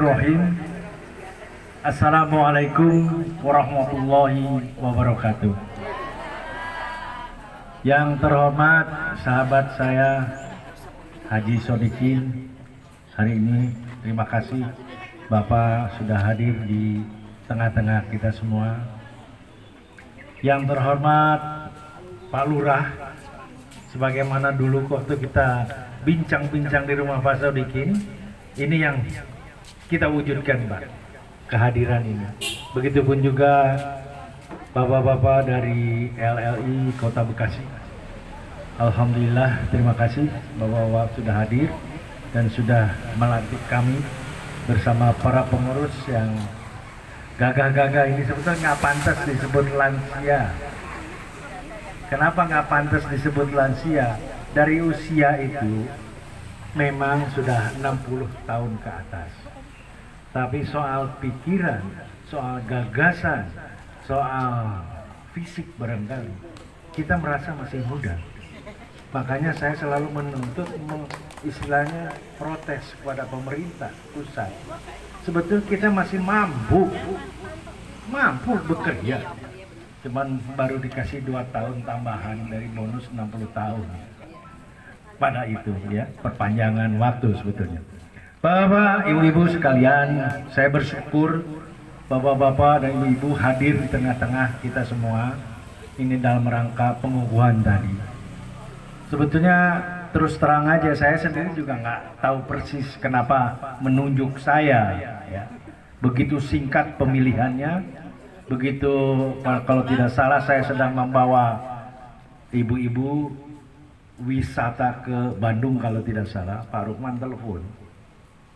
Bismillahirrahmanirrahim. Assalamualaikum warahmatullahi wabarakatuh. Yang terhormat sahabat saya Haji Sodikin, hari ini terima kasih Bapak sudah hadir di tengah-tengah kita semua. Yang terhormat Pak Lurah, sebagaimana dulu waktu kita bincang-bincang di rumah Pak Sodikin, ini yang kita wujudkan, Pak, kehadiran ini. Begitupun juga bapak-bapak dari LLI Kota Bekasi. Alhamdulillah, terima kasih bapak-bapak sudah hadir dan sudah melantik kami bersama para pengurus yang gagah-gagah ini. Sebetulnya nggak pantas disebut lansia. Kenapa nggak pantas disebut lansia? Dari usia itu memang sudah 60 tahun ke atas. Tapi soal pikiran, soal gagasan, soal fisik barangkali kita merasa masih muda. Makanya saya selalu menuntut istilahnya protes kepada pemerintah pusat. Sebetulnya kita masih mampu bekerja. Cuman baru dikasih 2 tahun tambahan dari bonus 60 tahun. Pada itu ya, perpanjangan waktu sebetulnya. Bapak, ibu-ibu sekalian, saya bersyukur bapak-bapak dan ibu-ibu hadir di tengah-tengah kita semua. Ini dalam rangka pengukuhan tadi. Sebetulnya terus terang aja saya sendiri juga nggak tahu persis kenapa menunjuk saya. Ya. Begitu singkat pemilihannya, begitu kalau tidak salah saya sedang membawa ibu-ibu wisata ke Bandung kalau tidak salah. Pak Rukman telepon,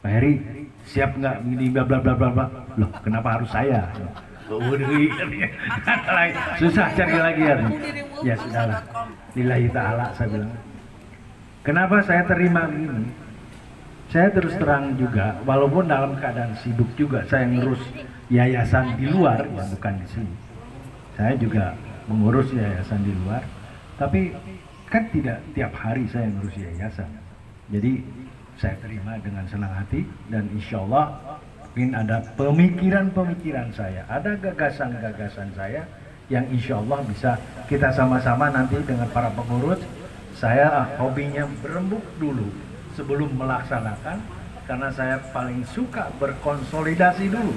Pak Heri, siap nggak ini bla bla bla bla bla. Loh, kenapa harus saya? Susah cari lagi ya. Ya sudahlah. Lillahi ta'ala saya bilang. Kenapa saya terima ini? Saya terus terang juga, walaupun dalam keadaan sibuk juga saya ngurus yayasan di luar, ya bukan di sini. Saya juga mengurus yayasan di luar, tapi kan tidak tiap hari saya ngurus yayasan. Jadi saya terima dengan senang hati dan insya Allah mungkin ada pemikiran-pemikiran saya, ada gagasan-gagasan saya yang insya Allah bisa kita sama-sama nanti dengan para pengurus. Saya hobinya berembuk dulu sebelum melaksanakan, karena saya paling suka berkonsolidasi dulu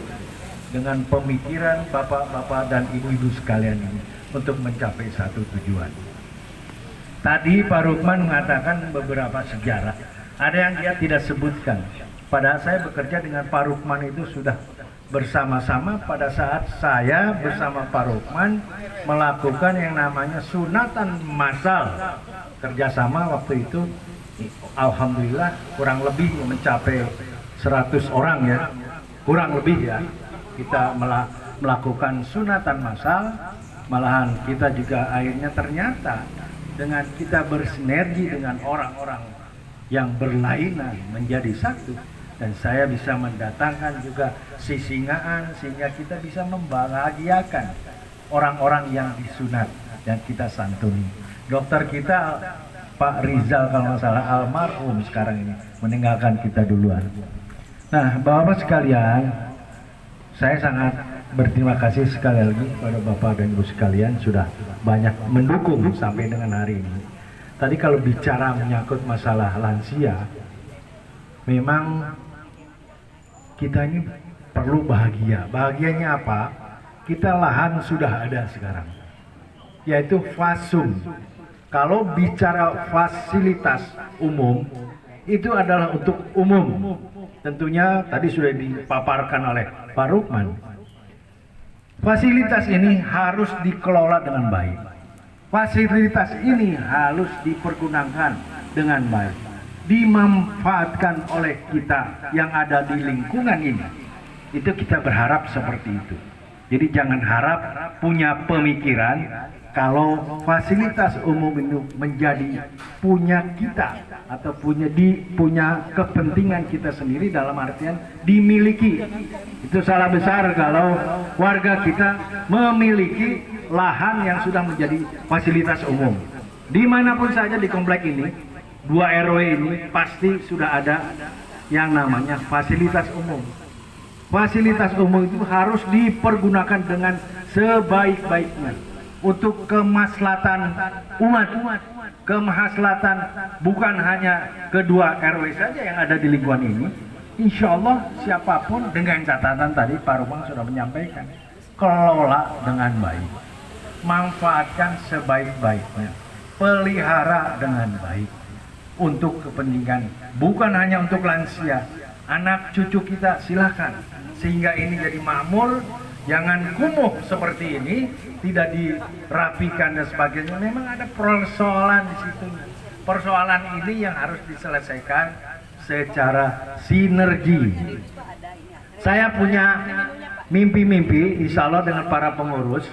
dengan pemikiran bapak-bapak dan ibu-ibu sekalian ini untuk mencapai satu tujuan. Tadi Pak Rukman mengatakan beberapa sejarah. Ada yang dia tidak sebutkan. Padahal saya bekerja dengan Pak Rukman itu sudah bersama-sama pada saat saya bersama Pak Rukman melakukan yang namanya sunatan massal. Kerjasama waktu itu, alhamdulillah kurang lebih mencapai 100 orang ya. Kurang lebih ya. Kita melakukan sunatan massal. Malahan kita juga akhirnya ternyata dengan kita bersinergi dengan orang-orang yang berlainan menjadi satu, dan saya bisa mendatangkan juga sisingaan sehingga kita bisa membahagiakan orang-orang yang disunat dan kita santuni. Dokter kita Pak Rizal kalau nggak salah almarhum sekarang ini meninggalkan kita duluan. Nah, Bapak sekalian, saya sangat berterima kasih sekali lagi kepada Bapak dan Ibu sekalian sudah banyak mendukung sampai dengan hari ini. Tadi kalau bicara menyangkut masalah lansia, memang kita ini perlu bahagia. Bahagianya apa? Kita lahan sudah ada sekarang, yaitu fasum. Kalau bicara fasilitas umum, itu adalah untuk umum. Tentunya tadi sudah dipaparkan oleh Pak Rukman. Fasilitas ini harus dikelola dengan baik. Fasilitas ini harus dipergunakan dengan baik, dimanfaatkan oleh kita yang ada di lingkungan ini. Itu kita berharap seperti itu. Jadi jangan harap punya pemikiran kalau fasilitas umum itu menjadi punya kita atau punya kepentingan kita sendiri, dalam artian dimiliki. Itu salah besar kalau warga kita memiliki lahan yang sudah menjadi fasilitas umum. Dimanapun saja di komplek ini, 2 RW ini pasti sudah ada yang namanya fasilitas umum. fasilitas umum itu harus dipergunakan dengan sebaik-baiknya untuk kemaslahatan umat, kemaslahatan bukan hanya kedua RW saja yang ada di lingkungan ini. Insya Allah siapapun, dengan catatan tadi Pak Rumang sudah menyampaikan, kelola dengan baik, manfaatkan sebaik-baiknya, pelihara dengan baik untuk kepentingan bukan hanya untuk lansia, anak cucu kita silakan, sehingga ini jadi makmur, jangan kumuh seperti ini, tidak dirapikan dan sebagainya. Memang ada persoalan di situ. Persoalan ini yang harus diselesaikan secara sinergi. Saya punya mimpi-mimpi, insya Allah dengan para pengurus,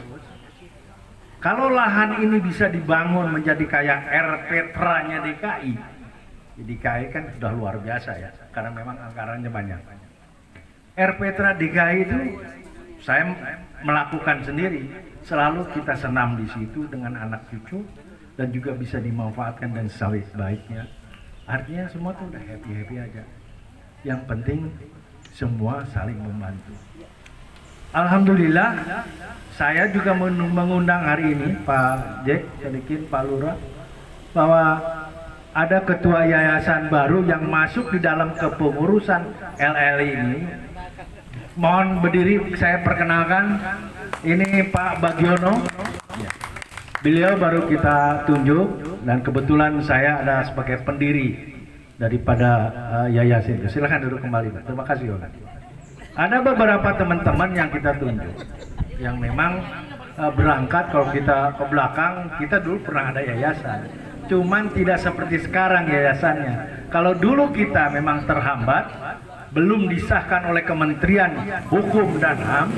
kalau lahan ini bisa dibangun menjadi kayak RPTRA-nya DKI, DKI kan sudah luar biasa ya, karena memang anggarannya banyak. RPTRA DKI itu saya melakukan sendiri, selalu kita senam di situ dengan anak cucu dan juga bisa dimanfaatkan dan sebaik-baiknya. Artinya semua tuh udah happy-happy aja. Yang penting semua saling membantu. Alhamdulillah, saya juga mengundang hari ini Pak Jack, sedikit Pak Lurah, bahwa ada ketua yayasan baru yang masuk di dalam kepengurusan LL ini. Mohon berdiri, saya perkenalkan, ini Pak Bagiono. Beliau baru kita tunjuk dan kebetulan saya ada sebagai pendiri daripada yayasan itu. Silahkan duduk kembali, Pak. Terima kasih, Pak. Ada beberapa teman-teman yang kita tunjuk yang memang berangkat. Kalau kita ke belakang, kita dulu pernah ada yayasan, cuman tidak seperti sekarang yayasannya. Kalau dulu kita memang terhambat, belum disahkan oleh Kementerian Hukum dan HAM.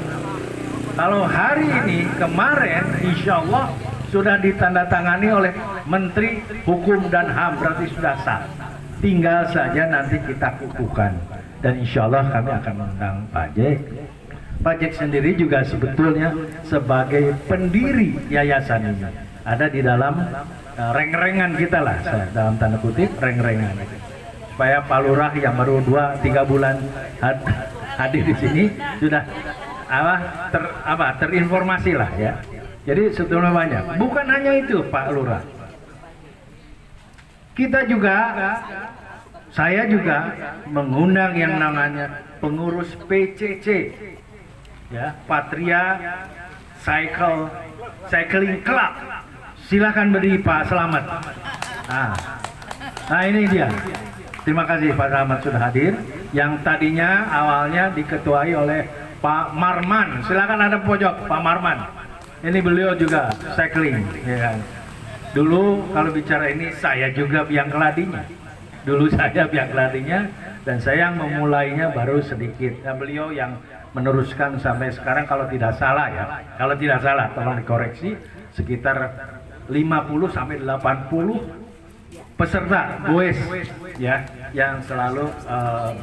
Kalau hari ini, kemarin, insya Allah sudah ditandatangani oleh Menteri Hukum dan HAM, berarti sudah sah. Tinggal saja nanti kita kukuhkan. Dan insya Allah kami akan mengundang Pak Jack. Pak Jack sendiri juga sebetulnya sebagai pendiri yayasan ini. Ada di dalam reng-rengan kita lah, dalam tanda kutip reng-rengan. Supaya Pak Lurah yang baru 2-3 bulan hadir di sini sudah terinformasi lah ya. Jadi sebetulnya banyak. Bukan hanya itu Pak Lurah. Kita juga, saya juga mengundang yang namanya pengurus PCC, ya, Patria Cycling Club. Silakan berdiri Pak Selamat. Nah ini dia. Terima kasih Pak Selamat sudah hadir. Yang tadinya awalnya diketuai oleh Pak Marman. Silakan ada pojok Pak Marman. Ini beliau juga cycling, ya kan. Dulu kalau bicara ini saya juga biang keladinya. Dulu saya biang keladinya dan saya yang memulainya baru sedikit. Nah, beliau yang meneruskan sampai sekarang kalau tidak salah ya. Kalau tidak salah tolong dikoreksi, sekitar 50 sampai 80 peserta goes ya yang selalu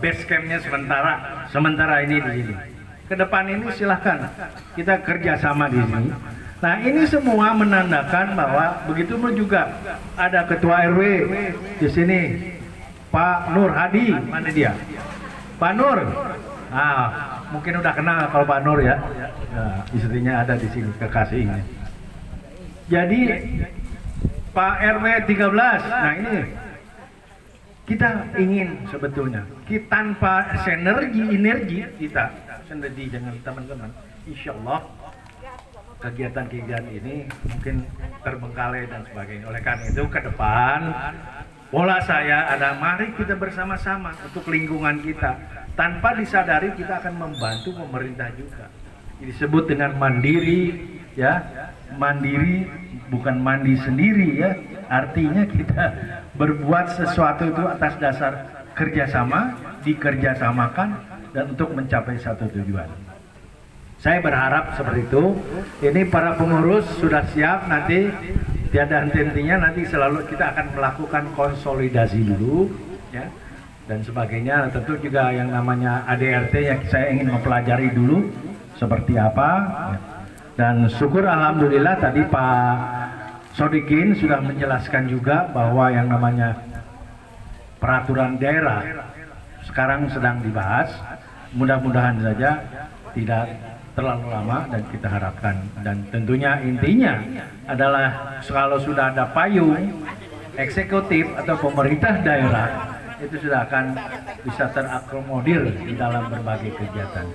base campnya sementara ini di sini. Ke depan ini silahkan kita kerjasama di sini. Nah ini semua menandakan bahwa begitu juga ada ketua RW di sini, Pak Nur Hadi, mana dia? Pak Nur, mungkin udah kenal kalau Pak Nur ya. Nah, istrinya ada di sini, kekasihnya. Jadi Pak RW 13, nah ini kita ingin sebetulnya tanpa sinergi kita dengan teman-teman, insya Allah kegiatan-kegiatan ini mungkin terbengkalai dan sebagainya. Oleh karena itu ke depan pola saya ada, mari kita bersama-sama untuk lingkungan kita. Tanpa disadari kita akan membantu pemerintah juga. Disebut dengan mandiri ya, mandiri bukan mandi sendiri ya. Artinya kita berbuat sesuatu itu atas dasar kerjasama, dikerjasamakan dan untuk mencapai satu tujuan. Saya berharap seperti itu. Ini para pengurus sudah siap, nanti tiada henti-hentinya, nanti selalu kita akan melakukan konsolidasi dulu ya dan sebagainya. Tentu juga yang namanya ADRT yang saya ingin mempelajari dulu seperti apa ya. Dan syukur alhamdulillah tadi Pak Sodikin sudah menjelaskan juga bahwa yang namanya peraturan daerah sekarang sedang dibahas mudah-mudahan saja tidak terlalu lama dan kita harapkan, dan tentunya intinya adalah kalau sudah ada payung eksekutif atau pemerintah daerah itu sudah akan bisa terakomodir di dalam berbagai kegiatan.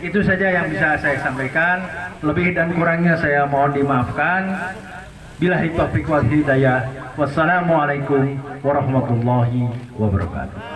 Itu saja yang bisa saya sampaikan, lebih dan kurangnya saya mohon dimaafkan. Billahi taufiq wal hidayah. Wassalamualaikum warahmatullahi wabarakatuh.